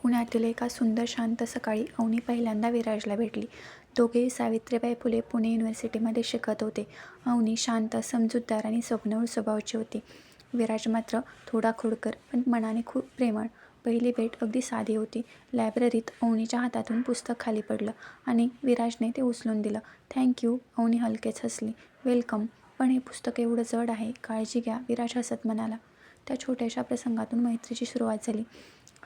पुण्यातील एका सुंदर शांत सकाळी अवनी पहिल्यांदा विराजला भेटली. दोघेही सावित्रीबाई फुले पुणे युनिव्हर्सिटीमध्ये शिकत होते. अवनी शांत, समजूतदार आणि स्वप्नवळ स्वभावाची होती. विराज मात्र थोडा खोडकर पण मनाने खूप प्रेमळ. पहिली भेट अगदी साधी होती. लायब्ररीत अवनीच्या हातातून पुस्तक खाली पडलं आणि विराजने ते उचलून दिलं. थँक्यू. अवनी हलकेच हसली. वेलकम. पण हे पुस्तक एवढं जड आहे, काळजी घ्या, विराज हसत म्हणाला. त्या छोट्याशा प्रसंगातून मैत्रीची सुरुवात झाली.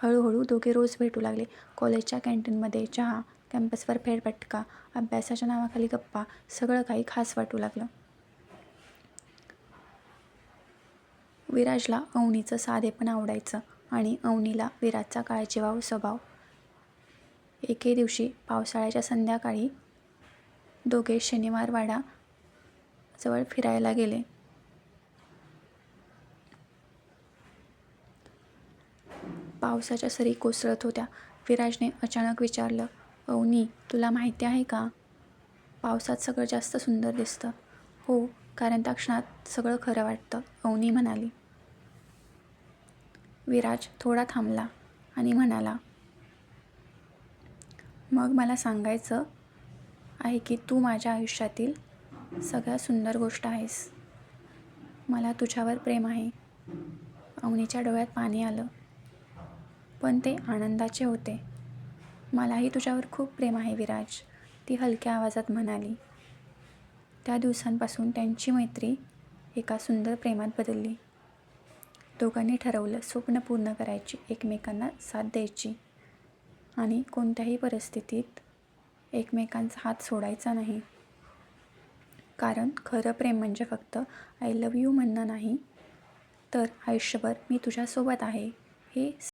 हळूहळू दोघे रोज भेटू लागले. कॉलेजच्या कॅन्टीनमध्ये चहा, कॅम्पसवर फेरफटका, अभ्यासाच्या नावाखाली गप्पा, सगळं काही खास वाटू लागलं. विराजला अवनीचं साधेपण आवडायचं आणि अवनीला विराजचा काळजीवाहू स्वभाव. एके दिवशी पावसाळ्याच्या संध्याकाळी दोघे शनिवार वाडा जवळ फिरायला गेले. पावसाच्या सरी कोसळत होत्या. विराजने अचानक विचारलं, अवनी, तुला माहिती आहे का? पावसात सगळं जास्त सुंदर दिसतं. हो, कारण त्या क्षणात सगळं खरं वाटतं, अवनी म्हणाली. विराज थोडा थांबला आणि म्हणाला, मग मला सांगायचं आहे की तू माझ्या आयुष्यातील सगळ्यात सुंदर गोष्ट आहेस. मला तुझ्यावर प्रेम आहे. अवनीच्या डोळ्यात पाणी आलं, पण ते आनंदाचे होते. मलाही तुझ्यावर खूप प्रेम आहे विराज, ती हलक्या आवाजात म्हणाली. त्या दिवसांपासून त्यांची मैत्री एका सुंदर प्रेमात बदलली. दोघांनी ठरवलं स्वप्न पूर्ण करायची, एकमेकांना साथ द्यायची आणि कोणत्याही परिस्थितीत एकमेकांचा हात सोडायचा नाही. कारण खरं प्रेम म्हणजे फक्त आय लव्ह यू म्हणणं नाही, तर आयुष्यभर मी तुझ्यासोबत आहे हे